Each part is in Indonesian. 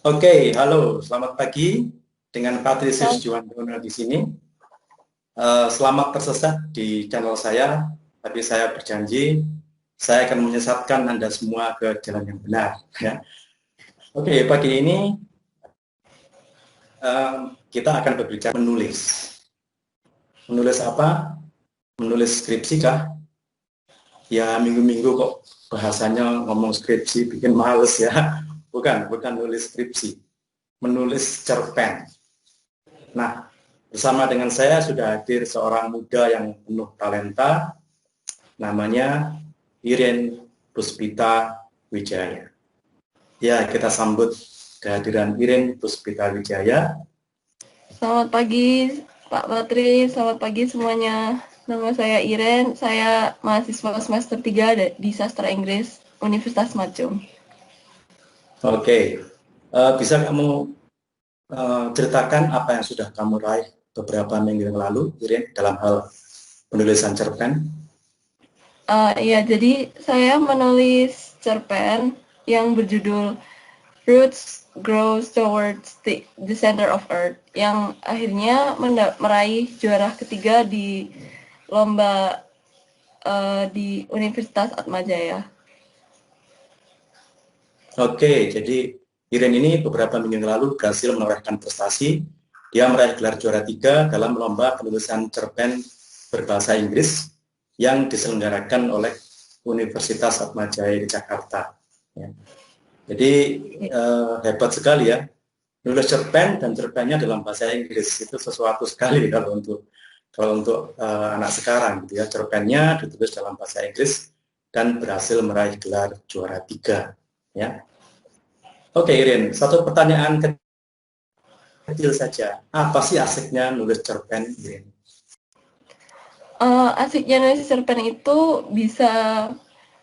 Oke, halo, selamat pagi dengan Patrisius Sel- Juwandono di sini. Selamat tersesat di channel saya, tapi saya berjanji saya akan menyesatkan Anda semua ke jalan yang benar. Ya. Oke, pagi ini kita akan berbicara menulis. Menulis apa? Menulis skripsi kah? Ya minggu-minggu kok bahasanya ngomong skripsi bikin males ya. Bukan nulis skripsi, menulis cerpen. Nah, bersama dengan saya sudah hadir seorang muda yang penuh talenta, namanya Iren Puspita Wijaya. Ya, kita sambut kehadiran Iren Puspita Wijaya. Selamat pagi, Pak Patri. Selamat pagi semuanya. Nama saya Iren. Saya mahasiswa semester 3 di Sastra Inggris Universitas Macung. Oke, bisa kamu ceritakan apa yang sudah kamu raih beberapa minggu yang lalu, Iren, dalam hal penulisan cerpen? Iya, jadi saya menulis cerpen yang berjudul Roots Grows Towards the Center of Earth, yang akhirnya meraih juara ketiga di lomba di Universitas Atmajaya. Oke, jadi Iren ini beberapa minggu yang lalu berhasil menorehkan prestasi. Dia meraih gelar juara 3 dalam lomba penulisan cerpen berbahasa Inggris yang diselenggarakan oleh Universitas Atmajaya di Jakarta. Ya. Jadi hebat sekali ya. Menulis cerpen dan cerpennya dalam bahasa Inggris itu sesuatu sekali kalau untuk anak sekarang gitu ya. Cerpennya ditulis dalam bahasa Inggris dan berhasil meraih gelar juara 3. Ya. Oke, Irin, satu pertanyaan kecil saja. Apa sih asiknya nulis cerpen, Irin? Asiknya nulis cerpen itu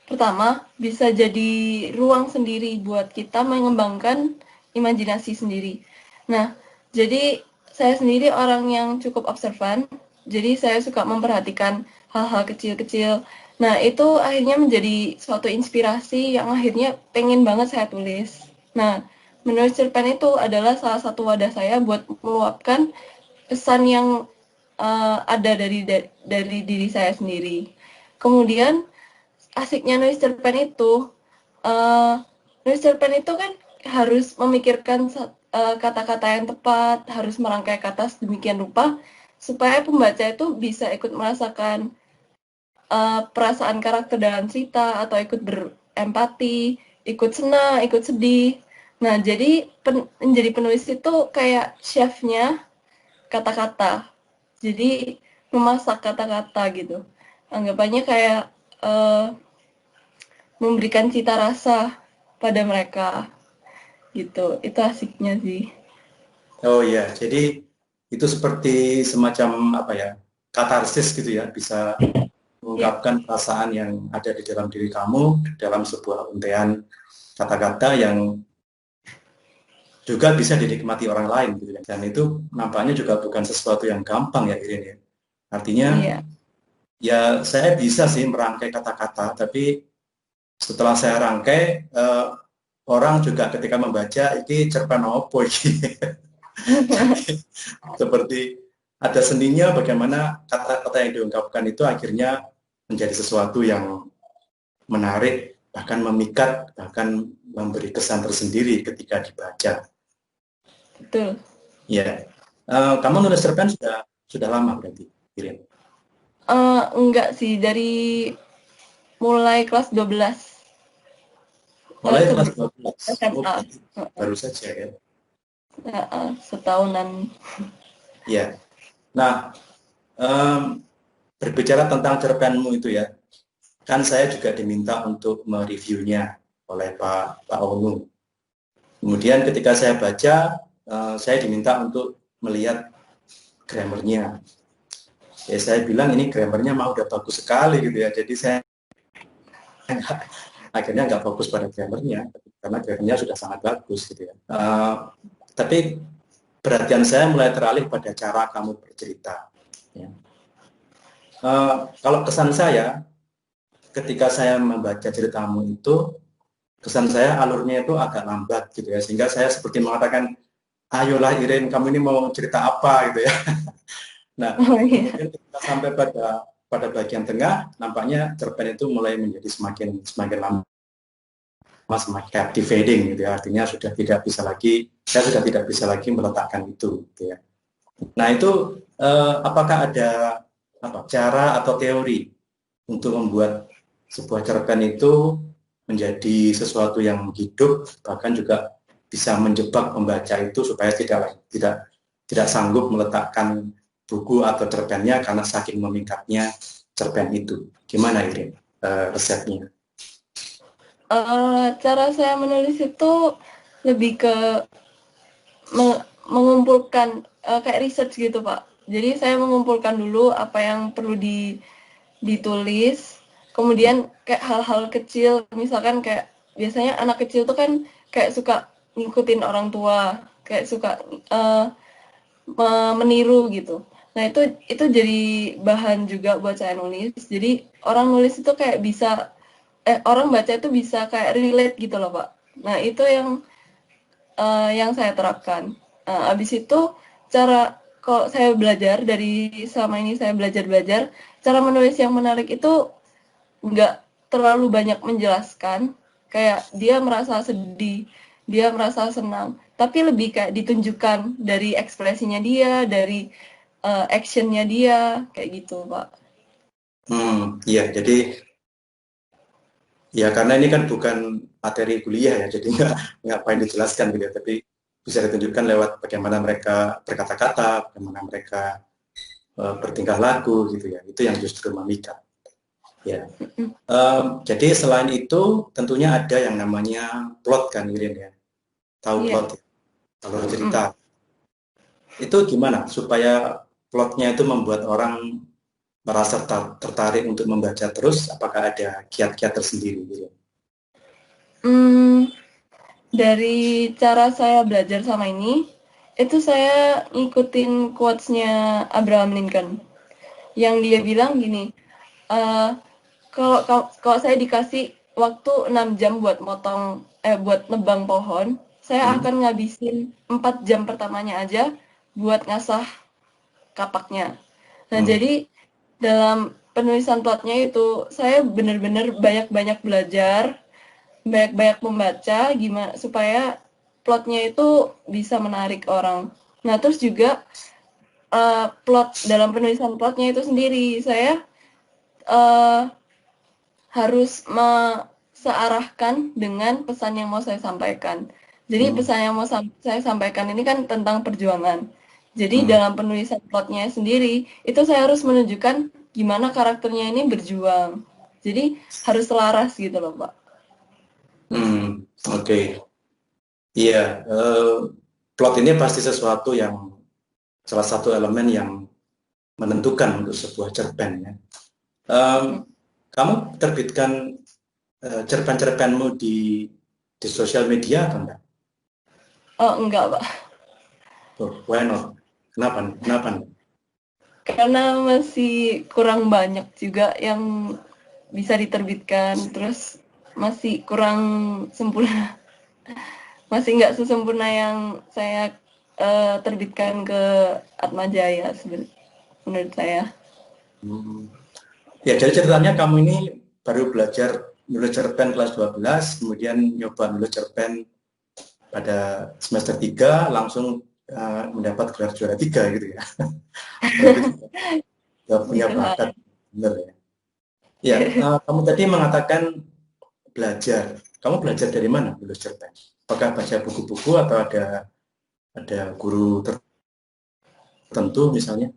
pertama bisa jadi ruang sendiri buat kita mengembangkan imajinasi sendiri. Nah, jadi saya sendiri orang yang cukup observan, jadi saya suka memperhatikan hal-hal kecil-kecil. Nah, itu akhirnya menjadi suatu inspirasi yang akhirnya pengen banget saya tulis. Nah, menulis cerpen itu adalah salah satu wadah saya buat meluapkan pesan yang ada dari diri saya sendiri. Kemudian asiknya nulis cerpen itu kan harus memikirkan kata-kata yang tepat, harus merangkai kata sedemikian rupa supaya pembaca itu bisa ikut merasakan perasaan karakter dalam cerita atau ikut berempati, ikut senang, ikut sedih. Nah, jadi menjadi penulis itu kayak chefnya kata-kata. Jadi memasak kata-kata gitu. Anggapannya kayak uh, memberikan cita rasa pada mereka gitu. Itu asiknya sih. Oh iya, jadi itu seperti semacam apa ya, katarsis gitu ya, bisa Ya, mengungkapkan perasaan yang ada di dalam diri kamu dalam sebuah untaian kata-kata yang juga bisa dinikmati orang lain gitu ya. Dan itu nampaknya juga bukan sesuatu yang gampang ya, Irin ya. Artinya iya. ya saya bisa sih merangkai kata-kata, tapi setelah saya rangkai orang juga ketika membaca ini cerpen opo iki. Seperti ada seninya bagaimana kata-kata yang diungkapkan itu akhirnya menjadi sesuatu yang menarik, bahkan memikat, bahkan memberi kesan tersendiri ketika dibaca. Betul. Ya, kamu nulis cerpen sudah lama berarti, Irin? Enggak sih, dari mulai kelas 12 Mulai kelas sebelum 12. Oh, SMA. berarti baru saja ya. Setahunan. Ya. Nah, berbicara tentang cerpenmu itu ya, kan saya juga diminta untuk mereviewnya oleh Pak Onu. Kemudian ketika saya baca, saya diminta untuk melihat grammarnya. Ya saya bilang ini grammarnya mah udah bagus sekali gitu ya. Jadi saya akhirnya nggak fokus pada grammarnya karena grammarnya sudah sangat bagus gitu ya. Tapi perhatian saya mulai teralih pada cara kamu bercerita. Ya. Kalau kesan saya ketika saya membaca ceritamu itu kesan saya alurnya itu agak lambat gitu ya, sehingga saya seperti mengatakan, ayolah Irin, kamu ini mau cerita apa gitu ya. Nah, Oh iya. kemudian kita sampai pada bagian tengah, nampaknya cerpen itu mulai menjadi semakin lama, semakin captivating gitu ya. Artinya saya sudah tidak bisa lagi meletakkan itu gitu ya. Nah, itu apakah ada cara atau teori untuk membuat sebuah cerpen itu menjadi sesuatu yang hidup, bahkan juga bisa menjebak pembaca itu supaya tidak sanggup meletakkan buku atau cerpennya karena saking memingkatnya cerpen itu. Gimana Irin resepnya? Cara saya menulis itu lebih ke mengumpulkan kayak research gitu Pak. Jadi saya mengumpulkan dulu apa yang perlu ditulis, kemudian kayak hal-hal kecil, misalkan kayak biasanya anak kecil tuh kan kayak suka ngikutin orang tua, kayak suka meniru gitu. Nah itu jadi bahan juga buat saya nulis. Jadi orang nulis itu kayak bisa orang baca itu bisa kayak relate gitu loh Pak. Nah itu yang saya terapkan. Abis itu kalau saya belajar dari selama ini saya belajar cara menulis yang menarik itu nggak terlalu banyak menjelaskan. Kayak dia merasa sedih, dia merasa senang, tapi lebih kayak ditunjukkan dari ekspresinya dia, dari actionnya dia, kayak gitu Pak. Iya, jadi ya karena ini kan bukan materi kuliah ya, jadi ngapain dijelaskan gitu ya, tapi bisa ditunjukkan lewat bagaimana mereka berkata-kata, bagaimana mereka bertingkah laku gitu ya, itu yang justru memikat. Ya, jadi selain itu tentunya ada yang namanya plot kan Irin ya, tahu Iya. plot ya, alur cerita. Itu gimana supaya plotnya itu membuat orang merasa tertarik untuk membaca terus? Apakah ada kiat-kiat tersendiri gitu? Hmm, dari cara saya belajar sama ini, itu saya ngikutin quotes-nya Abraham Lincoln, yang dia bilang gini, eh kalau saya dikasih waktu 6 jam buat nebang pohon, saya Hmm. akan ngabisin 4 jam pertamanya aja buat ngasah kapaknya. Nah, Hmm. jadi dalam penulisan plotnya itu saya benar-benar banyak-banyak belajar, banyak-banyak membaca gimana supaya plotnya itu bisa menarik orang. Nah, terus juga dalam penulisan plotnya itu sendiri saya uh, harus searahkan dengan pesan yang mau saya sampaikan. Jadi Hmm. pesan yang mau saya sampaikan ini kan tentang perjuangan. Jadi Hmm. dalam penulisan plotnya sendiri, itu saya harus menunjukkan gimana karakternya ini berjuang. Jadi harus selaras gitu loh, Pak. Oke. Iya, plot ini pasti sesuatu yang salah satu elemen yang menentukan untuk sebuah cerpen ya. Em, Kamu terbitkan cerpen-cerpenmu di sosial media atau enggak? Oh, enggak, Pak. Oh, why not? Kenapa? Kenapa? Karena masih kurang banyak juga yang bisa diterbitkan, terus masih kurang sempurna. Masih nggak sesempurna yang saya terbitkan ke Atmajaya menurut saya. Hmm. Ya, jadi ceritanya kamu ini baru belajar nulis cerpen kelas 12, kemudian nyoba nulis cerpen pada semester 3 langsung mendapat gelar juara 3 gitu ya. Berarti sudah punya Gitu lah. bakat, benar ya. Ya, kamu tadi mengatakan belajar. Kamu belajar dari mana nulis cerpen? Apakah baca buku-buku atau ada guru tertentu misalnya?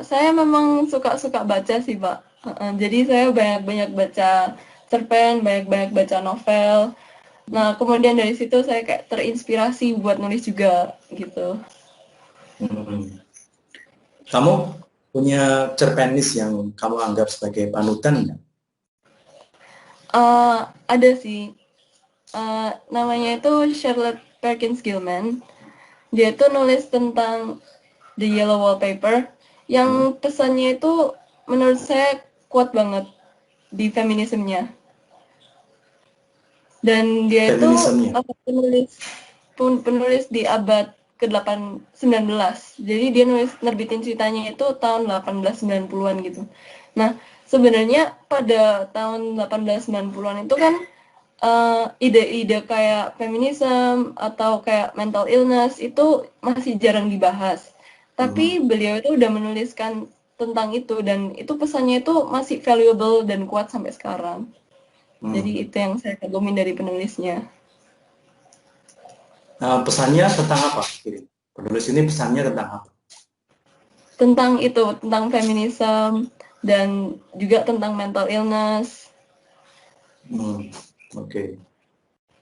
Saya memang suka-suka baca sih, Pak. Jadi saya banyak-banyak baca cerpen, banyak-banyak baca novel. Nah, kemudian dari situ saya kayak terinspirasi buat nulis juga gitu. Hmm. Kamu punya cerpenis yang kamu anggap sebagai panutan nggak? Ada sih. Namanya itu Charlotte Perkins Gilman. Dia tuh nulis tentang The Yellow Wallpaper Hmm? yang pesannya itu menurut saya kuat banget di feminismenya. Dan dia itu feminismenya. penulis di abad ke-8 19. Jadi dia nerbitin ceritanya itu tahun 1890-an gitu. Nah, sebenarnya pada tahun 1890-an itu kan ide-ide kayak feminisme atau kayak mental illness itu masih jarang dibahas. Tapi beliau itu udah menuliskan tentang itu dan itu pesannya itu masih valuable dan kuat sampai sekarang. Jadi itu yang saya kagumi dari penulisnya. Pesannya tentang apa? Penulis ini pesannya tentang apa? Tentang itu, tentang feminisme dan juga tentang mental illness. Oke.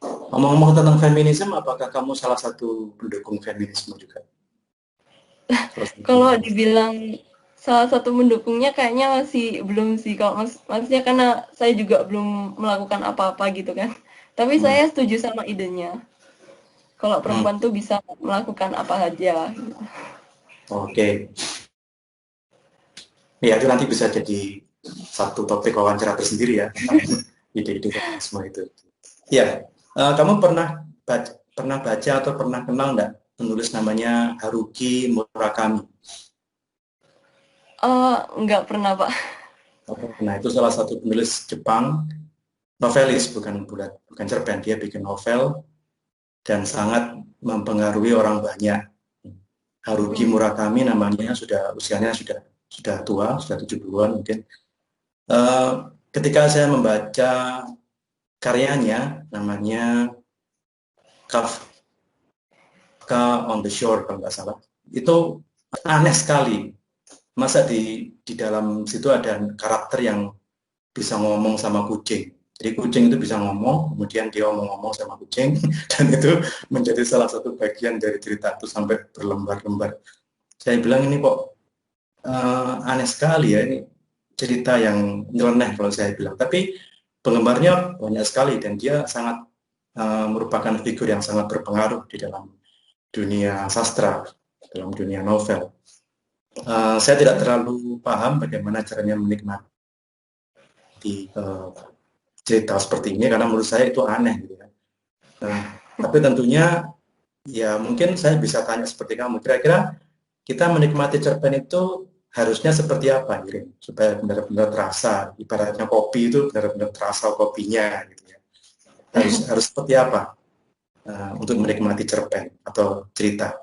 Ngomong-ngomong tentang feminisme, apakah kamu salah satu pendukung feminisme juga? Kalau dibilang salah satu mendukungnya kayaknya masih belum sih. Kalau maksudnya karena saya juga belum melakukan apa-apa gitu kan. Tapi saya setuju sama idenya. Kalau perempuan tuh bisa melakukan apa saja. Gitu. Oke. Ya, itu nanti bisa jadi satu topik wawancara tersendiri ya, ide-ide feminisme itu. Ya, kamu pernah baca atau pernah kenal nggak penulis namanya Haruki Murakami? Nggak pernah, Pak. Nah, itu salah satu penulis Jepang, novelis, bukan cerpen. Dia bikin novel dan sangat mempengaruhi orang banyak. Haruki Murakami namanya, usianya sudah tua, sudah 70-an mungkin. Ketika saya membaca karyanya, namanya Kafka on the Shore kalau nggak salah, itu aneh sekali. Masa di dalam situ ada karakter yang bisa ngomong sama kucing. Jadi kucing itu bisa ngomong, kemudian dia ngomong-ngomong sama kucing, dan itu menjadi salah satu bagian dari cerita itu sampai berlembar-lembar. Saya bilang ini kok aneh sekali ya, ini cerita yang nyeleneh kalau saya bilang. Tapi penggemarnya banyak sekali dan dia sangat merupakan figur yang sangat berpengaruh di dalam dunia sastra, dalam dunia novel. Saya tidak terlalu paham bagaimana caranya menikmati cerita seperti ini karena menurut saya itu aneh gitu ya. Tapi tentunya ya mungkin saya bisa tanya seperti kamu, kira-kira kita menikmati cerpen itu harusnya seperti apa, Irin? Supaya benar-benar terasa, ibaratnya kopi itu benar-benar terasa kopinya gitu ya. Harus seperti apa untuk menikmati cerpen atau cerita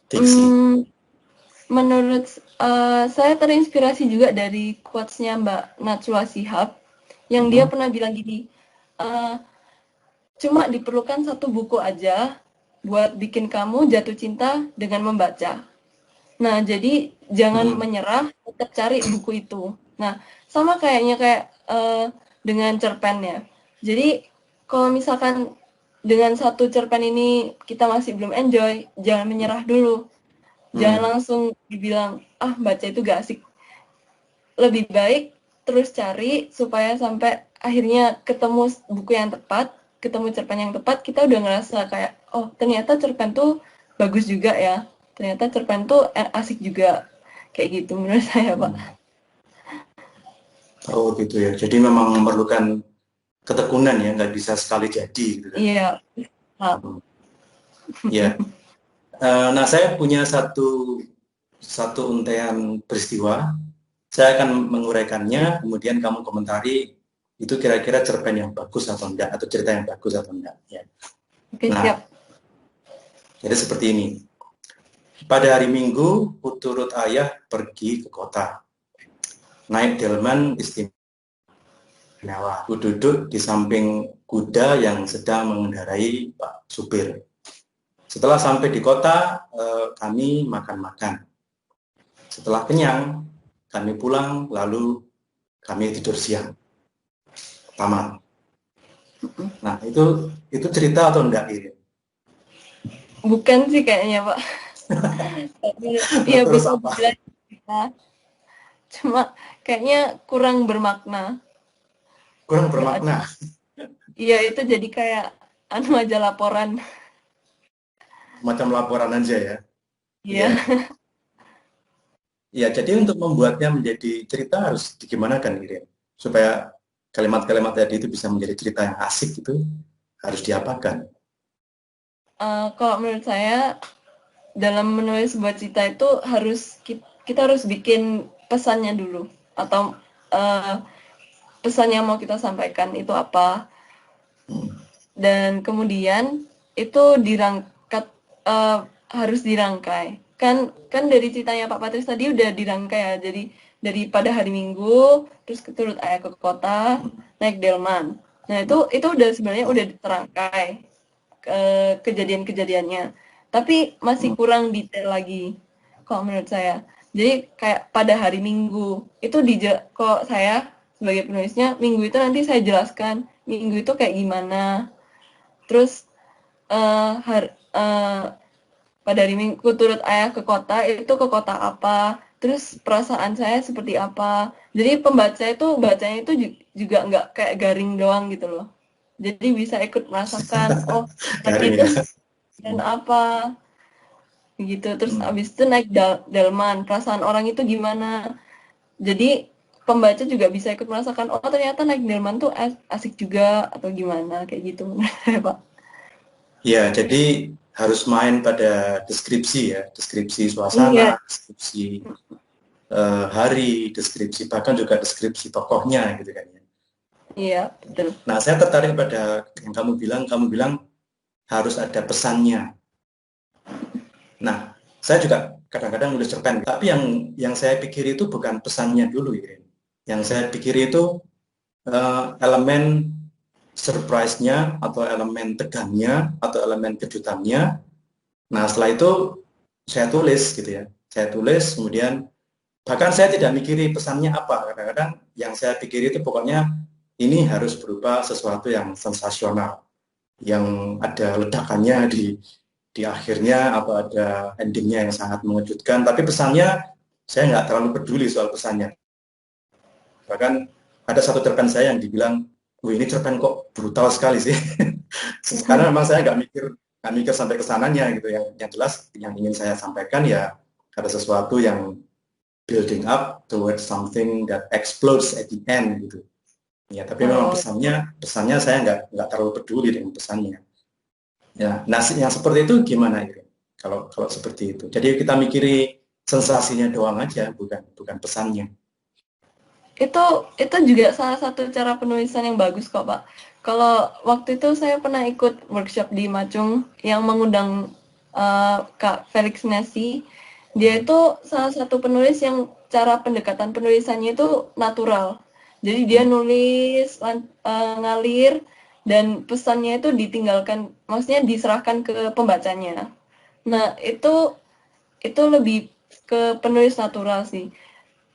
fiksi? Menurut saya terinspirasi juga dari quotes-nya Mbak Najwa Shihab yang dia pernah bilang gini, cuma diperlukan satu buku aja buat bikin kamu jatuh cinta dengan membaca. Nah, jadi jangan menyerah, tetap cari buku itu. Nah, sama kayaknya kayak dengan cerpen ya. Jadi kalau misalkan dengan satu cerpen ini kita masih belum enjoy, jangan menyerah dulu. Jangan langsung dibilang, baca itu gak asik. Lebih baik terus cari supaya sampai akhirnya ketemu buku yang tepat, ketemu cerpen yang tepat, kita udah ngerasa kayak, oh ternyata cerpen tuh bagus juga ya. Ternyata cerpen tuh asik juga. Kayak gitu menurut saya, Pak. Oh gitu ya, jadi memang memerlukan ketekunan ya, nggak bisa sekali jadi gitu kan. Iya. Ya. Nah, saya punya satu untaian peristiwa. Saya akan menguraikannya, kemudian kamu komentari itu kira-kira cerpen yang bagus atau enggak, atau cerita yang bagus atau enggak. Ya. Oke, Nah, siap. jadi seperti ini. Pada hari Minggu, ku turut ayah pergi ke kota. Naik delman istimewa. Ku duduk di samping kuda yang sedang mengendarai Pak supir. Setelah sampai di kota, kami makan-makan. Setelah kenyang, kami pulang, lalu kami tidur siang. Tamat. Nah, itu cerita atau enggak ini? Bukan sih kayaknya, Pak. Iya, Terus bisa apa? dibilang cerita. Cuma kayaknya kurang bermakna. Kurang bermakna. Iya, itu jadi kayak aja laporan. Macam laporan aja ya. Iya. Ya, jadi untuk membuatnya menjadi cerita harus digimanakan, Irin? Supaya kalimat-kalimat tadi itu bisa menjadi cerita yang asik itu harus diapakan? Kalau menurut saya dalam menulis sebuah cerita itu kita harus bikin pesannya dulu, atau pesan yang mau kita sampaikan itu apa, dan kemudian itu harus dirangkai. Kan dari ceritanya Pak Patris tadi udah dirangkai ya, jadi pada hari Minggu, terus turut ayah ke kota, naik delman. Nah itu udah sebenarnya udah terangkai kejadian-kejadiannya, tapi masih kurang detail lagi kalau menurut saya. Jadi kayak pada hari Minggu itu kok saya sebagai penulisnya, Minggu itu nanti saya jelaskan Minggu itu kayak gimana, terus pada hari Minggu turut ayah ke kota, itu ke kota apa, terus perasaan saya seperti apa. Jadi pembaca itu bacanya itu juga nggak kayak garing doang gitu loh, jadi bisa ikut merasakan, oh lagi Garing itu ya. dan apa gitu. Terus abis itu naik delman, perasaan orang itu gimana, jadi pembaca juga bisa ikut merasakan, oh ternyata naik delman tuh asik juga atau gimana, kayak gitu Pak. Ya, jadi harus main pada deskripsi ya, deskripsi Iya, suasana, deskripsi hari, deskripsi bahkan juga deskripsi tokohnya gitu kan ya. iya betul. Nah, saya tertarik pada yang kamu bilang harus ada pesannya. Nah, saya juga kadang-kadang nulis cerpen, tapi yang saya pikir itu bukan pesannya dulu, Irin. Yang saya pikir itu elemen surprise-nya atau elemen tegangnya atau elemen kejutannya. Nah, setelah itu saya tulis gitu ya. Saya tulis, kemudian bahkan saya tidak mikiri pesannya apa. Kadang-kadang yang saya pikir itu pokoknya ini harus berupa sesuatu yang sensasional, yang ada ledakannya di akhirnya atau ada endingnya yang sangat mengejutkan. Tapi pesannya saya nggak terlalu peduli soal pesannya. Bahkan ada satu cerpen saya yang dibilang, wih ini cerpen kok brutal sekali sih. Karena memang saya nggak mikir sampai kesananya gitu. Yang jelas yang ingin saya sampaikan ya ada sesuatu yang building up towards something that explodes at the end gitu. Ya, tapi memang pesannya saya nggak terlalu peduli dengan pesannya. Ya, nah yang seperti itu gimana ya? Kalau seperti itu. Jadi kita mikiri sensasinya doang aja, bukan pesannya. Itu juga salah satu cara penulisan yang bagus kok Pak. Kalau waktu itu saya pernah ikut workshop di Macung yang mengundang Kak Felix Nasi. Dia itu salah satu penulis yang cara pendekatan penulisannya itu natural. Jadi dia nulis ngalir, dan pesannya itu ditinggalkan, maksudnya diserahkan ke pembacanya. Nah itu lebih ke penulis natural sih.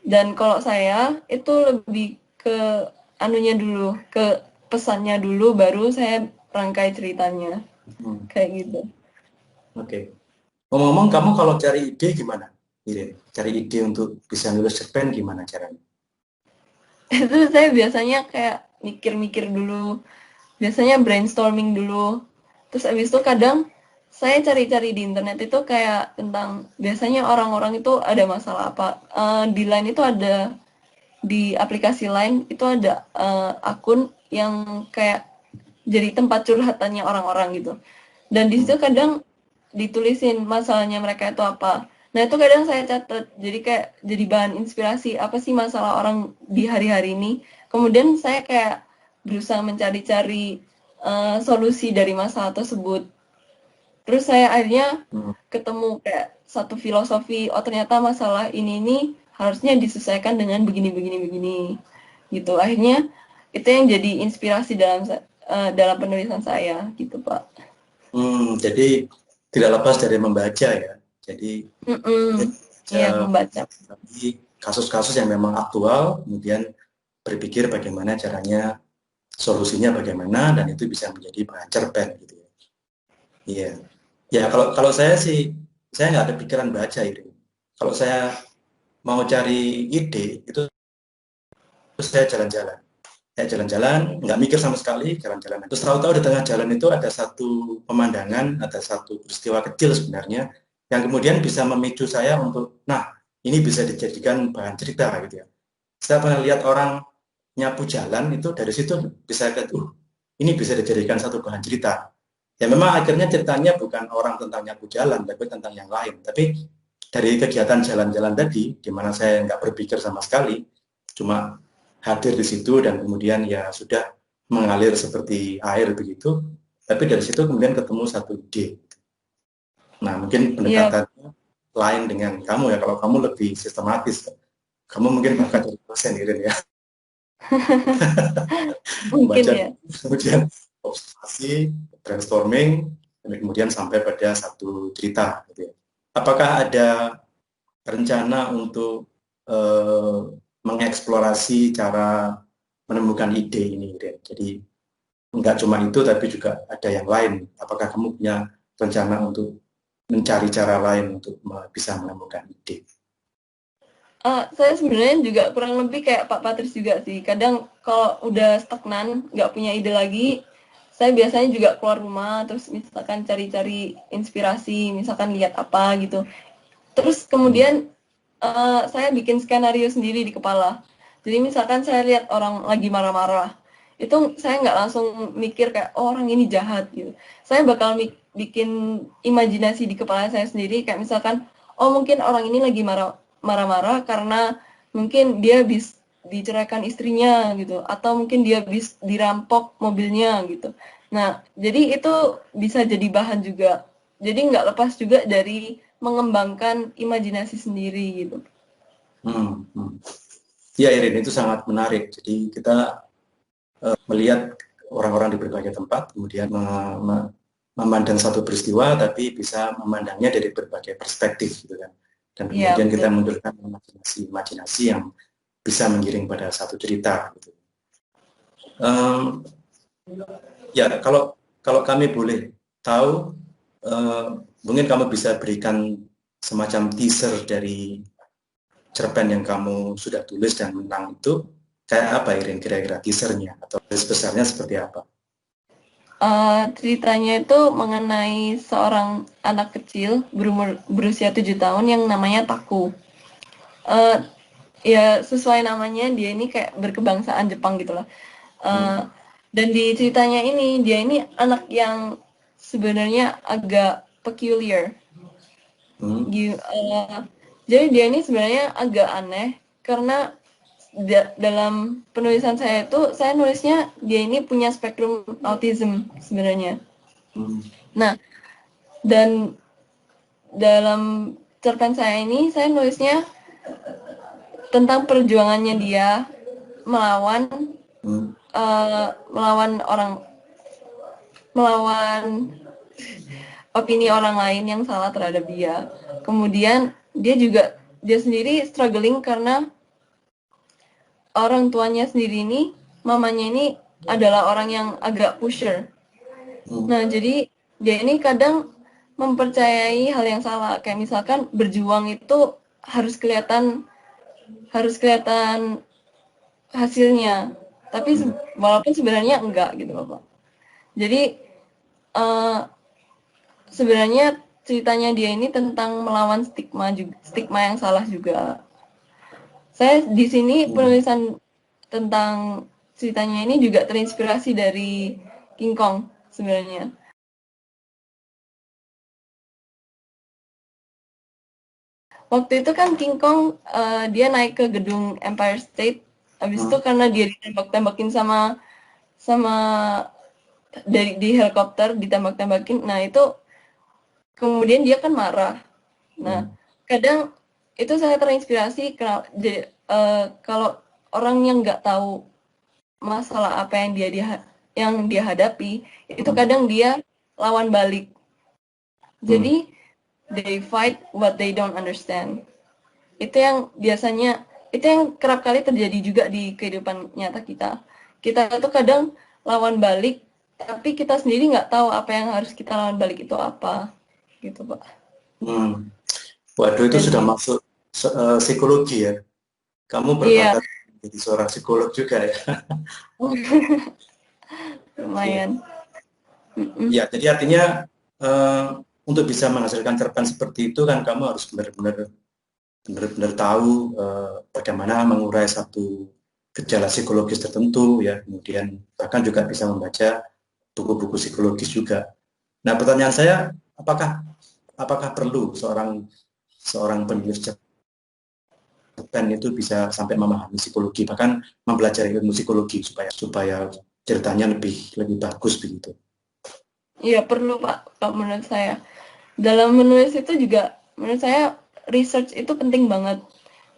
Dan kalau saya itu lebih ke anunya dulu, ke pesannya dulu, baru saya rangkai ceritanya. Kayak gitu. Oke. Ngomong-ngomong, kamu kalau cari ide gimana? Irin, cari ide untuk bisa nulis cerpen gimana caranya? Itu saya biasanya kayak mikir-mikir dulu. Biasanya brainstorming dulu. Terus abis itu kadang saya cari-cari di internet itu kayak tentang, biasanya orang-orang itu ada masalah apa. Di Line itu ada, di aplikasi Line itu ada akun yang kayak jadi tempat curhatannya orang-orang gitu. Dan di situ kadang ditulisin masalahnya mereka itu apa. Nah itu kadang saya catat, jadi kayak jadi bahan inspirasi, apa sih masalah orang di hari-hari ini. Kemudian saya kayak berusaha mencari-cari solusi dari masalah tersebut. Terus saya akhirnya ketemu kayak satu filosofi, oh ternyata masalah ini harusnya diselesaikan dengan begini gitu. Akhirnya itu yang jadi inspirasi dalam penulisan saya gitu Pak. Jadi tidak lepas dari membaca ya. Jadi Iya, membaca. kasus-kasus yang memang aktual, kemudian berpikir bagaimana caranya, solusinya bagaimana, dan itu bisa menjadi bahan cerpen gitu ya. Iya. Ya kalau saya sih, saya nggak ada pikiran baca itu. Kalau saya mau cari ide, itu saya jalan-jalan. Saya jalan-jalan, nggak mikir sama sekali, jalan-jalan. Terus tahu-tahu di tengah jalan itu ada satu pemandangan, ada satu peristiwa kecil sebenarnya, yang kemudian bisa memicu saya untuk, nah, ini bisa dijadikan bahan cerita gitu ya. Saya pernah lihat orang nyapu jalan itu dari situ bisa ini bisa dijadikan satu bahan cerita. Ya memang akhirnya ceritanya bukan orang tentang nyapu jalan, tapi tentang yang lain. Tapi dari kegiatan jalan-jalan tadi, di mana saya nggak berpikir sama sekali, cuma hadir di situ dan kemudian ya sudah mengalir seperti air begitu. Tapi dari situ kemudian ketemu satu ide. Nah mungkin Iya, pendekatannya lain dengan kamu ya. Kalau kamu lebih sistematis, kamu mungkin bakal jadi dosen gitu ya. mungkin Baca ya. kemudian observasi, brainstorming, dan kemudian sampai pada satu cerita. Gitu ya. Apakah ada rencana untuk mengeksplorasi cara menemukan ide ini, Ren? Jadi enggak cuma itu, tapi juga ada yang lain. Apakah kamu punya rencana untuk mencari cara lain untuk bisa menemukan ide? Saya sebenarnya juga kurang lebih kayak Pak Patris juga sih. Kadang kalau udah stagnan, nggak punya ide lagi, saya biasanya juga keluar rumah, terus misalkan cari-cari inspirasi, misalkan lihat apa gitu. Terus kemudian saya bikin skenario sendiri di kepala. Jadi misalkan saya lihat orang lagi marah-marah, itu saya nggak langsung mikir kayak oh, orang ini jahat gitu. Saya bakal bikin imajinasi di kepala saya sendiri kayak misalkan oh mungkin orang ini lagi marah-marah karena mungkin dia diceraikan istrinya gitu, atau mungkin dia dirampok mobilnya gitu. Nah, jadi itu bisa jadi bahan juga. Jadi nggak lepas juga dari mengembangkan imajinasi sendiri gitu. Ya Irin, itu sangat menarik. Jadi kita melihat orang-orang di berbagai tempat, kemudian memandang satu peristiwa, tapi bisa memandangnya dari berbagai perspektif, gitu kan. Dan Iya, kemudian kita betul. munculkan imajinasi yang bisa menggiring pada satu cerita. Gitu. Um, ya, kalau kami boleh tahu, mungkin kamu bisa berikan semacam teaser dari cerpen yang kamu sudah tulis dan menang itu, kayak apa Irin kira-kira teasernya atau besarnya seperti apa? Ceritanya itu mengenai seorang anak kecil berusia 7 tahun yang namanya Taku. Uh, ya sesuai namanya dia ini kayak berkebangsaan Jepang gitu lah. Dan di ceritanya ini dia ini anak yang sebenarnya agak peculiar. Jadi dia ini sebenarnya agak aneh karena dalam penulisan saya itu saya nulisnya dia ini punya spektrum autism sebenarnya. Nah, dan dalam cerpen saya ini saya nulisnya tentang perjuangannya dia melawan melawan opini orang lain yang salah terhadap dia. Kemudian dia sendiri struggling karena orang tuanya sendiri ini, mamanya ini adalah orang yang agak pusher. Nah, jadi dia ini kadang mempercayai hal yang salah. Kayak misalkan berjuang itu harus kelihatan hasilnya. Tapi walaupun sebenarnya enggak gitu, Bapak. Jadi sebenarnya ceritanya dia ini tentang melawan stigma yang salah juga. Saya di sini penulisan tentang ceritanya ini juga terinspirasi dari King Kong sebenarnya. Waktu itu kan King Kong dia naik ke gedung Empire State. Habis itu karena dia ditembak-tembakin sama di helikopter ditembak-tembakin. Nah, itu kemudian dia kan marah. Nah, kadang itu saya terinspirasi kalau orang yang nggak tahu masalah apa yang dia hadapi, itu kadang dia lawan balik. Jadi they fight what they don't understand. Itu yang kerap kali terjadi juga di kehidupan nyata kita. Kita tuh kadang lawan balik, tapi kita sendiri nggak tahu apa yang harus kita lawan balik itu apa, gitu Pak. Waduh, itu Dan sudah masuk psikologi ya. Kamu iya, berbakat jadi seorang psikolog juga ya. lumayan. Ya, jadi artinya untuk bisa menghasilkan cerpen seperti itu kan kamu harus benar-benar tahu bagaimana mengurai satu gejala psikologis tertentu ya, kemudian bahkan juga bisa membaca buku-buku psikologis juga. Nah, pertanyaan saya, apakah perlu seorang penulis cerpen itu bisa sampai memahami psikologi, bahkan mempelajari ilmu psikologi supaya ceritanya lebih bagus begitu? Iya perlu Pak, kalau menurut saya. Dalam menulis itu juga menurut saya research itu penting banget.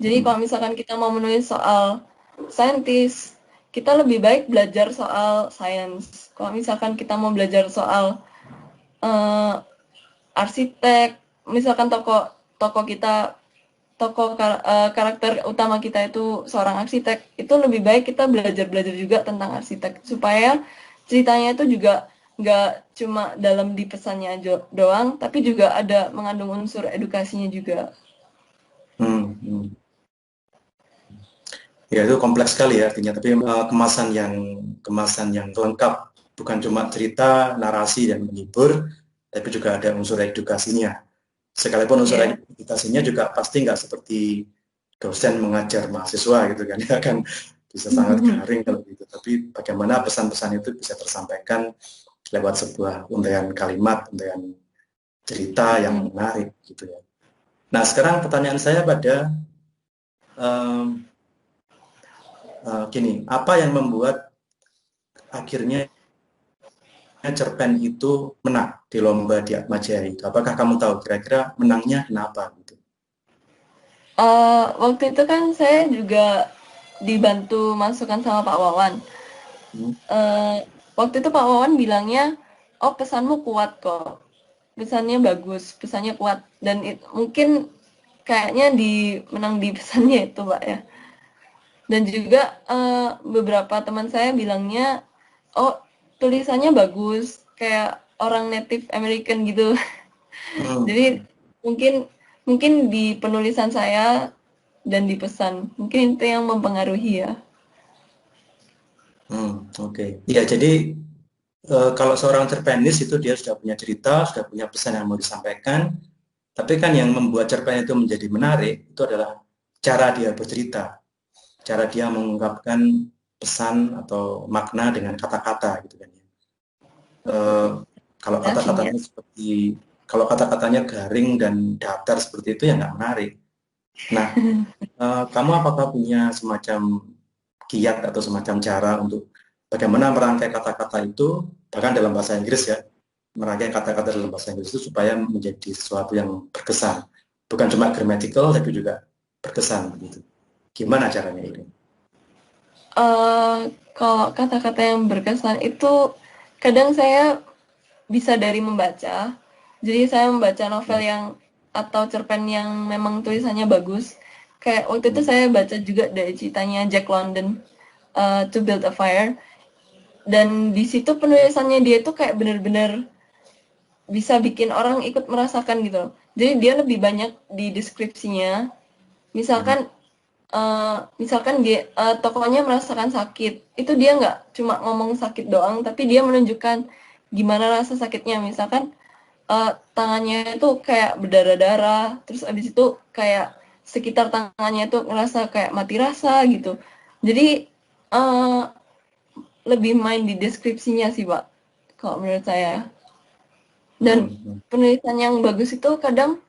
Jadi kalau misalkan kita mau menulis soal saintis, kita lebih baik belajar soal sains. Kalau misalkan kita mau belajar soal uh, arsitek, misalkan karakter utama kita itu seorang arsitek, itu lebih baik kita belajar juga tentang arsitek supaya ceritanya itu juga nggak cuma dalam di pesannya doang, tapi juga ada mengandung unsur edukasinya juga. Hmm, hmm. Ya, itu kompleks sekali ya artinya, tapi kemasan yang lengkap, bukan cuma cerita, narasi dan menghibur, tapi juga ada unsur edukasinya. Sekalipun unsur edukasinya juga pasti nggak seperti dosen mengajar mahasiswa gitu kan, ya kan bisa sangat garing kalau gitu. Tapi bagaimana pesan-pesan itu bisa tersampaikan lewat sebuah untayan kalimat, untayan cerita yang menarik gitu ya. Nah, sekarang pertanyaan saya pada gini, apa yang membuat akhirnya cerpen itu menang di lomba di Atmajaya itu? Apakah kamu tahu kira-kira menangnya kenapa gitu? Waktu itu kan saya juga dibantu masukan sama Pak Wawan. Waktu itu Pak Wawan bilangnya, oh pesanmu kuat kok, pesannya bagus, pesannya kuat, dan mungkin kayaknya menang di pesannya itu Pak ya. Dan juga beberapa teman saya bilangnya, oh tulisannya bagus, kayak orang Native American gitu. Jadi mungkin di penulisan saya dan di pesan, mungkin itu yang mempengaruhi ya. Oke. Ya, jadi kalau seorang cerpenis itu dia sudah punya cerita, sudah punya pesan yang mau disampaikan, tapi kan yang membuat cerpen itu menjadi menarik itu adalah cara dia bercerita, cara dia mengungkapkan pesan atau makna dengan kata-kata gitu kan ya. Kalau kata-katanya kalau kata-katanya garing dan datar seperti itu ya nggak menarik. Nah, kamu apakah punya semacam kiat atau semacam cara untuk bagaimana merangkai kata-kata itu, bahkan dalam bahasa Inggris ya, merangkai kata-kata dalam bahasa Inggris itu supaya menjadi sesuatu yang berkesan, bukan cuma grammatical tapi juga berkesan begitu. Gimana caranya ini? Kalau kata-kata yang berkesan itu kadang saya bisa dari membaca. Jadi saya membaca novel yang atau cerpen yang memang tulisannya bagus. Kayak waktu itu saya baca juga dari ceritanya Jack London, To Build a Fire. Dan di situ penulisannya dia tuh kayak bener-bener bisa bikin orang ikut merasakan gitu. Jadi dia lebih banyak di deskripsinya. Misalkan dia tokohnya merasakan sakit, itu dia nggak cuma ngomong sakit doang, tapi dia menunjukkan gimana rasa sakitnya. Misalkan tangannya itu kayak berdarah-darah, terus abis itu kayak sekitar tangannya itu ngerasa kayak mati rasa gitu. Jadi lebih main di deskripsinya sih Pak, kalau menurut saya. Dan penulisan yang bagus itu kadang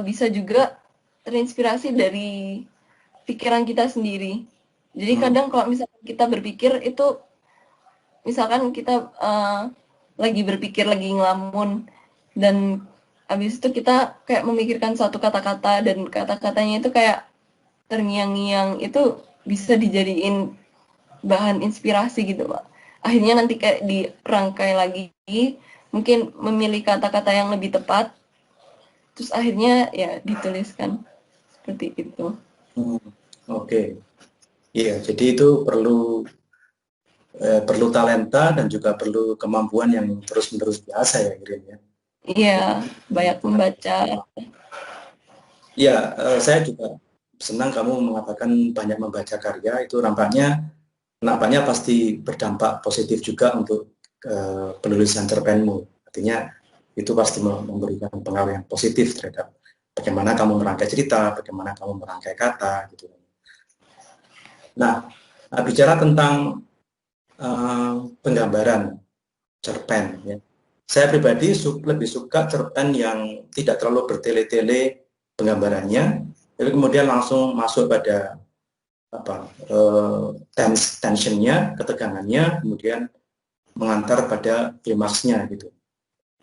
bisa juga terinspirasi dari pikiran kita sendiri. Jadi kadang kalau misalkan kita berpikir itu, misalkan kita lagi berpikir, lagi ngelamun, dan habis itu kita kayak memikirkan suatu kata-kata dan kata-katanya itu kayak terngiang-ngiang, itu bisa dijadiin bahan inspirasi gitu Pak. Akhirnya nanti kayak dirangkai lagi, mungkin memilih kata-kata yang lebih tepat, terus akhirnya ya dituliskan seperti itu. Oke. Iya, jadi itu perlu talenta dan juga perlu kemampuan yang terus-menerus biasa ya, Irin ya. Iya, banyak membaca. Iya, saya juga senang kamu mengatakan banyak membaca karya, itu nampaknya pasti berdampak positif juga untuk penulisan cerpenmu. Artinya itu pasti memberikan pengaruh yang positif terhadap bagaimana kamu merangkai cerita, bagaimana kamu merangkai kata gitu. Nah, bicara tentang penggambaran cerpen, ya. Saya pribadi lebih suka cerpen yang tidak terlalu bertele-tele penggambarannya, tapi kemudian langsung masuk pada tensionnya, ketegangannya, kemudian mengantar pada klimaksnya gitu.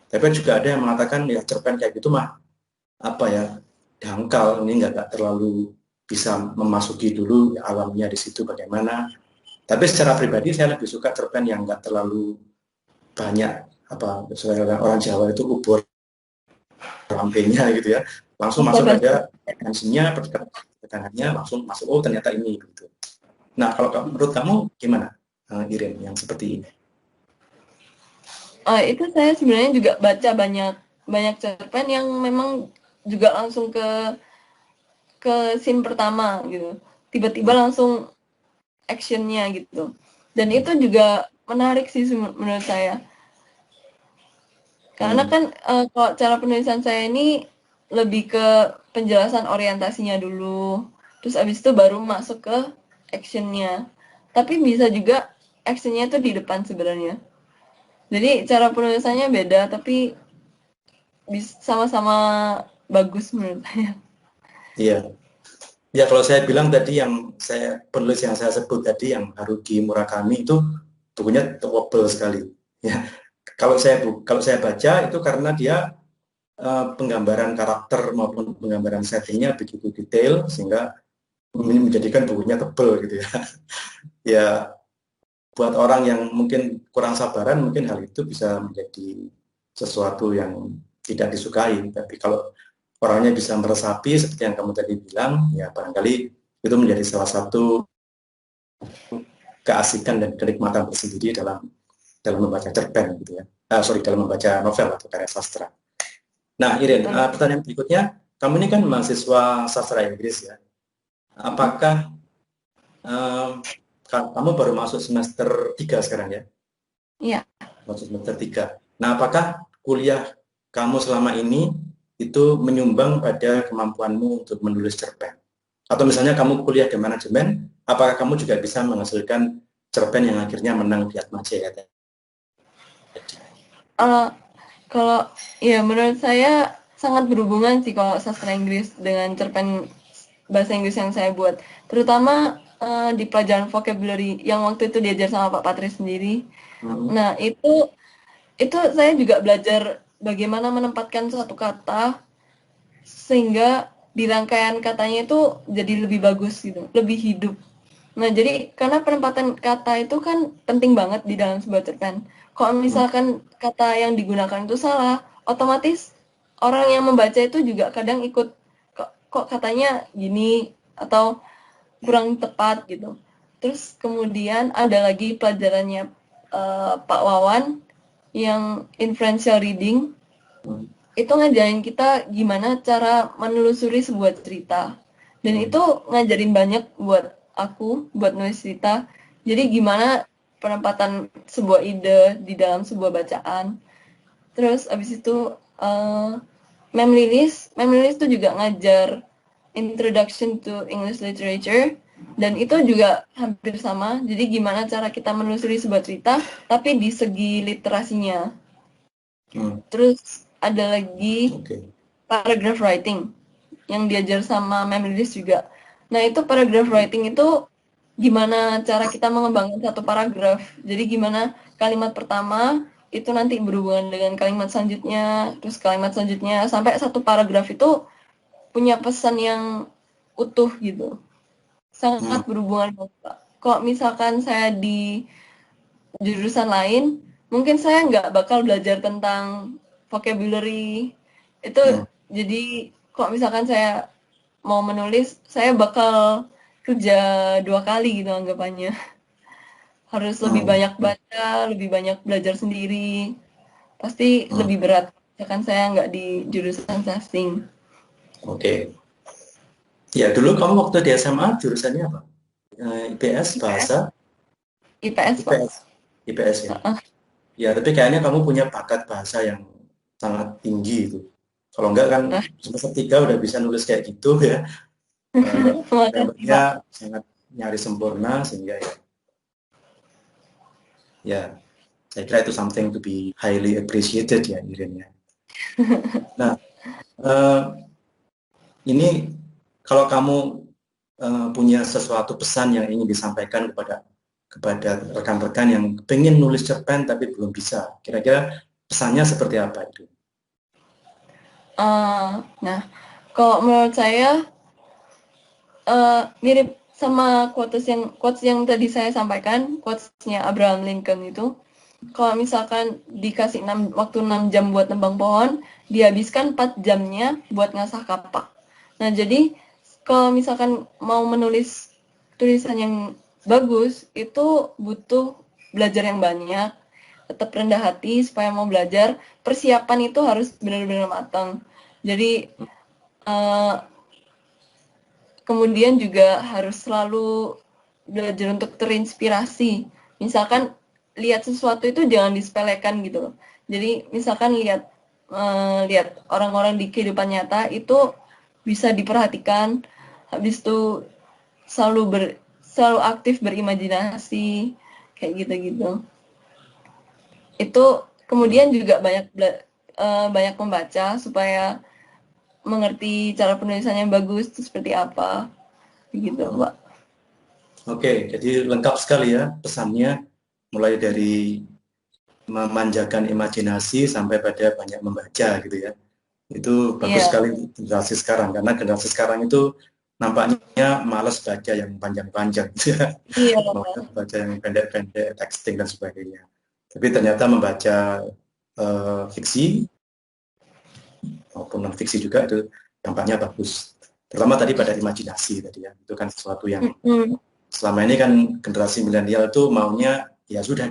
Tapi juga ada yang mengatakan ya cerpen kayak gitu mah dangkal, ini nggak terlalu bisa memasuki dulu alamnya di situ bagaimana. Tapi secara pribadi saya lebih suka cerpen yang nggak terlalu banyak orang Jawa itu ubur rampenya gitu ya, langsung masuk pada tensinya, tekanannya langsung masuk, oh ternyata ini gitu. Nah kalau menurut kamu gimana, Irin, yang seperti ini? Itu saya sebenarnya juga baca banyak cerpen yang memang juga langsung ke scene pertama gitu, tiba-tiba langsung actionnya gitu, dan itu juga menarik sih menurut saya. Karena kan kalau cara penulisan saya ini lebih ke penjelasan orientasinya dulu, terus abis itu baru masuk ke actionnya. Tapi bisa juga actionnya itu di depan sebenarnya. Jadi cara penulisannya beda, tapi sama-sama bagus menurut saya. Iya, ya kalau saya bilang tadi penulis yang saya sebut tadi yang Haruki Murakami itu bukunya tebal sekali. Ya, kalau saya baca itu karena dia penggambaran karakter maupun penggambaran settingnya begitu detail sehingga menjadikan bukunya tebal gitu ya. Ya buat orang yang mungkin kurang sabaran mungkin hal itu bisa menjadi sesuatu yang tidak disukai. Tapi kalau orangnya bisa meresapi seperti yang kamu tadi bilang, ya barangkali itu menjadi salah satu keasikan dan kenikmatan tersendiri dalam membaca cerpen gitu ya. Dalam membaca novel atau karya sastra. Nah, Irin, pertanyaan berikutnya, kamu ini kan mahasiswa sastra Inggris ya. Apakah kamu baru masuk semester 3 sekarang ya? Iya. Masuk semester 3. Nah, apakah kuliah kamu selama ini itu menyumbang pada kemampuanmu untuk menulis cerpen? Atau misalnya kamu kuliah di manajemen, apakah kamu juga bisa menghasilkan cerpen yang akhirnya menang di Atma Jaya? Kalau ya menurut saya sangat berhubungan sih kalau sastra Inggris dengan cerpen bahasa Inggris yang saya buat, terutama di pelajaran vocabulary yang waktu itu diajar sama Pak Patri sendiri. Nah itu saya juga belajar bagaimana menempatkan suatu kata sehingga di rangkaian katanya itu jadi lebih bagus gitu, lebih hidup. Nah, jadi karena penempatan kata itu kan penting banget di dalam sebuah cerpen. Kalau misalkan kata yang digunakan itu salah, otomatis orang yang membaca itu juga kadang ikut kok katanya gini atau kurang tepat gitu. Terus kemudian ada lagi pelajarannya Pak Wawan yang influential reading. Itu ngajarin kita gimana cara menelusuri sebuah cerita. Dan itu ngajarin banyak buat aku, buat nulis cerita. Jadi gimana penempatan sebuah ide di dalam sebuah bacaan. Terus abis itu Mem Lilis itu juga ngajar Introduction to English Literature. Dan itu juga hampir sama. Jadi gimana cara kita menelusuri sebuah cerita, tapi di segi literasinya. Terus ada lagi paragraph writing yang diajar sama Mem Lilis juga. Nah itu paragraph writing itu gimana cara kita mengembangkan satu paragraf. Jadi gimana kalimat pertama itu nanti berhubungan dengan kalimat selanjutnya, terus kalimat selanjutnya, sampai satu paragraf itu punya pesan yang utuh gitu. Sangat berhubungan dengan Pak. Kalau misalkan saya di jurusan lain, mungkin saya nggak bakal belajar tentang vocabulary itu. Jadi kalau misalkan saya mau menulis, saya bakal kerja 2 kali gitu anggapannya. Harus lebih banyak baca, lebih banyak belajar sendiri. Pasti lebih berat misalkan saya nggak di jurusan sasing. Oke. Ya, dulu kamu waktu di SMA jurusannya apa? IPS, bahasa? IPS, Pak. IPS ya. Ya, tapi kayaknya kamu punya bakat bahasa yang sangat tinggi itu. Kalau enggak kan semester 3 udah bisa nulis kayak gitu ya. Gambarnya sangat nyaris sempurna, sehingga ya saya kira itu something to be highly appreciated ya, Irin ya. Nah, ini kalau kamu punya sesuatu pesan yang ingin disampaikan kepada rekan-rekan yang pengen nulis cerpen tapi belum bisa, kira-kira pesannya seperti apa itu? Nah, kalau menurut saya mirip sama quotes yang tadi saya sampaikan, quotesnya Abraham Lincoln itu. Kalau misalkan dikasih waktu 6 jam buat nebang pohon, dihabiskan 4 jamnya buat ngasah kapak. Nah, jadi kalau misalkan mau menulis tulisan yang bagus, itu butuh belajar yang banyak, tetap rendah hati supaya mau belajar. Persiapan itu harus benar-benar matang. Jadi kemudian juga harus selalu belajar untuk terinspirasi. Misalkan lihat sesuatu itu jangan disepelekan gitu loh. Jadi misalkan lihat orang-orang di kehidupan nyata itu bisa diperhatikan. Habis itu selalu aktif berimajinasi kayak gitu-gitu. Itu kemudian juga banyak membaca supaya mengerti cara penulisan yang bagus itu seperti apa, gitu, Pak. Oke, jadi lengkap sekali ya pesannya, mulai dari memanjakan imajinasi sampai pada banyak membaca gitu ya. Itu bagus sekali generasi sekarang, karena generasi sekarang itu nampaknya malas baca yang panjang-panjang gitu ya. Baca yang pendek-pendek, texting dan sebagainya. Tapi ternyata membaca fiksi maupun non fiksi juga itu dampaknya bagus. Terutama tadi pada imajinasi tadi ya, itu kan sesuatu yang selama ini kan generasi milenial itu maunya ya sudah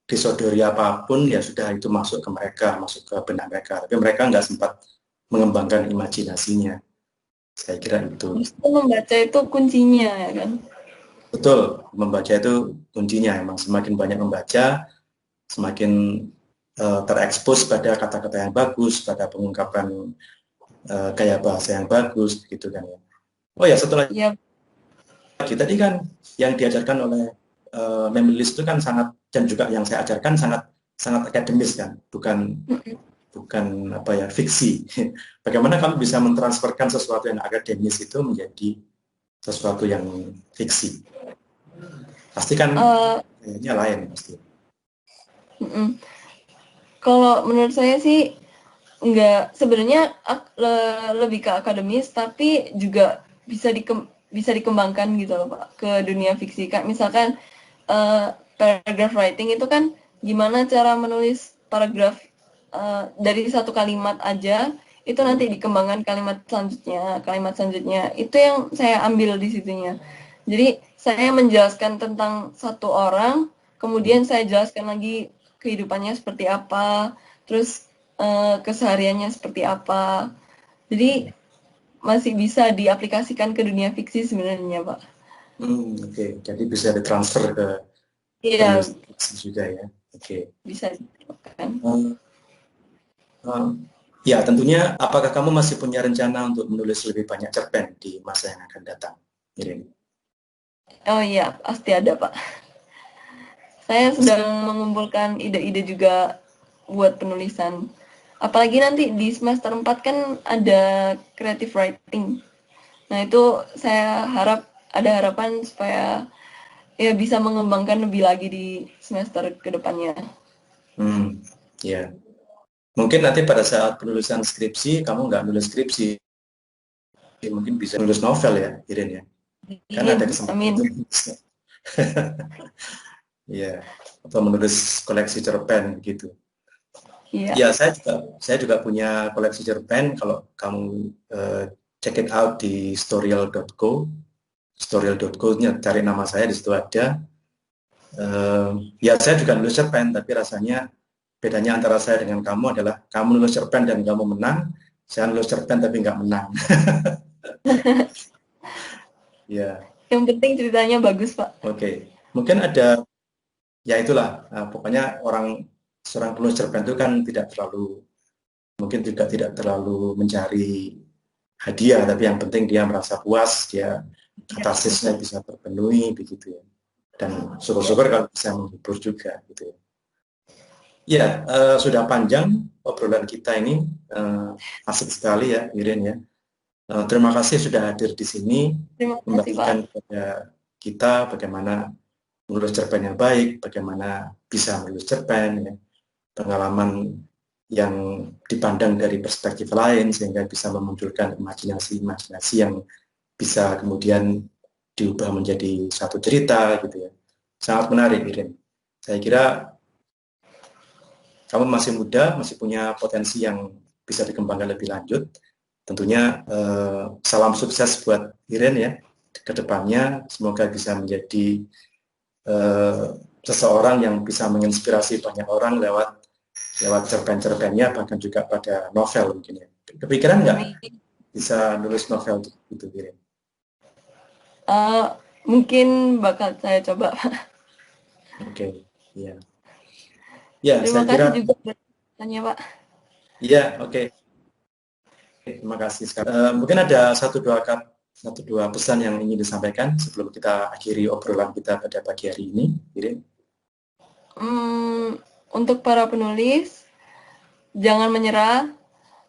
disodori apapun ya sudah itu masuk ke mereka, masuk ke benak mereka. Tapi mereka nggak sempat mengembangkan imajinasinya. Saya kira itu. Membaca itu kuncinya ya kan? Betul, membaca itu kuncinya. Emang semakin banyak membaca, semakin terekspos pada kata-kata yang bagus, pada pengungkapan gaya bahasa yang bagus, gitu kan ya. Oh ya, satu lagi. Tadi kan yang diajarkan oleh Memelis itu kan sangat, dan juga yang saya ajarkan sangat akademis kan, bukan apa ya, fiksi. Bagaimana kamu bisa mentransferkan sesuatu yang akademis itu menjadi sesuatu yang fiksi? Pasti kan kayaknya lain pasti. Kalau menurut saya sih enggak, sebenarnya lebih ke akademis, tapi juga bisa dikembangkan gitu loh Pak ke dunia fiksi. Kayak misalkan paragraph writing itu kan gimana cara menulis paragraf dari satu kalimat aja, itu nanti dikembangkan kalimat selanjutnya. Itu yang saya ambil di situnya. Jadi saya menjelaskan tentang satu orang, kemudian saya jelaskan lagi kehidupannya seperti apa, terus kesehariannya seperti apa. Jadi masih bisa diaplikasikan ke dunia fiksi sebenarnya, Pak. Oke. Jadi bisa ditransfer ke fiksi juga ya. Oke. Bisa dilakukan. Ya, tentunya apakah kamu masih punya rencana untuk menulis lebih banyak cerpen di masa yang akan datang, Irin? Oh iya, pasti ada, Pak. Saya sedang mengumpulkan ide-ide juga buat penulisan. Apalagi nanti di semester 4 kan ada creative writing. Nah, itu saya harap ada harapan supaya ya bisa mengembangkan lebih lagi di semester kedepannya. Ya. Mungkin nanti pada saat penulisan skripsi, kamu nggak nulis skripsi. Mungkin bisa nulis novel ya, Irin ya? Karena ada kesempatan itu. Ya, atau menulis koleksi cerpen gitu. Ya, saya juga punya koleksi cerpen. Kalau kamu check it out di storyal.co, storyal.co-nya cari nama saya, di situ ada. Ya, saya juga nulis cerpen, tapi rasanya bedanya antara saya dengan kamu adalah kamu nulis cerpen dan kamu menang, saya nulis cerpen tapi nggak menang. Ya. Yang penting ceritanya bagus, Pak. Oke. Mungkin ada, ya itulah, pokoknya seorang penulis cerpen itu kan mungkin juga tidak terlalu mencari hadiah, tapi yang penting dia merasa puas, dia katasisnya bisa terpenuhi begitu ya. Dan syukur-syukur kalau bisa menghibur juga gitu ya. Ya, sudah panjang obrolan kita ini, asik sekali ya Iren ya. Terima kasih sudah hadir di sini, Terima kasih, Pak. membagikan kepada kita bagaimana menulis cerpen yang baik, bagaimana bisa menulis cerpen, ya, pengalaman yang dipandang dari perspektif lain sehingga bisa memunculkan imajinasi-imajinasi yang bisa kemudian diubah menjadi satu cerita gitu ya. Sangat menarik, Iren. Saya kira kamu masih muda, masih punya potensi yang bisa dikembangkan lebih lanjut. Tentunya salam sukses buat Iren ya ke depannya. Semoga bisa menjadi seseorang yang bisa menginspirasi banyak orang lewat cerpen-cerpennya, bahkan juga pada novel mungkin ya. Kepikiran nggak bisa nulis novel gitu, Iren? Mungkin bakal saya coba. Oke, iya. Ya, Terima saya kasih kira. juga buat tanya, Pak. Iya, oke. Terima kasih sekali. Mungkin ada satu dua pesan yang ingin disampaikan sebelum kita akhiri obrolan kita pada pagi hari ini, Iren. Untuk para penulis, jangan menyerah,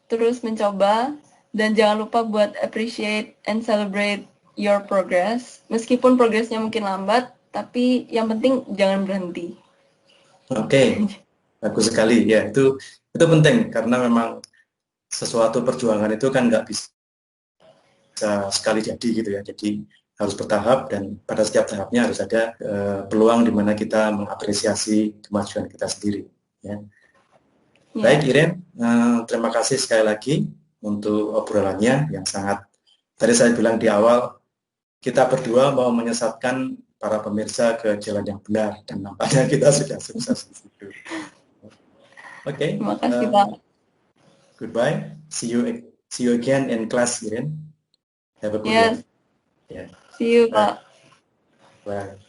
terus mencoba, dan jangan lupa buat appreciate and celebrate your progress. Meskipun progresnya mungkin lambat, tapi yang penting jangan berhenti. Oke, bagus sekali ya. Itu penting karena memang sesuatu perjuangan itu kan nggak bisa sekali jadi gitu ya. Jadi harus bertahap dan pada setiap tahapnya harus ada peluang di mana kita mengapresiasi kemajuan kita sendiri. Ya. Baik Iren, terima kasih sekali lagi untuk obrolannya yang sangat, tadi saya bilang di awal, kita berdua mau menyesatkan para pemirsa ke jalan yang benar dan nampaknya kita sudah sukses di situ. Oke, Terima kasih, Pak. Goodbye. See you again in class, Iren. Have a good one. Yes. Yeah. See you, Pak. Bye.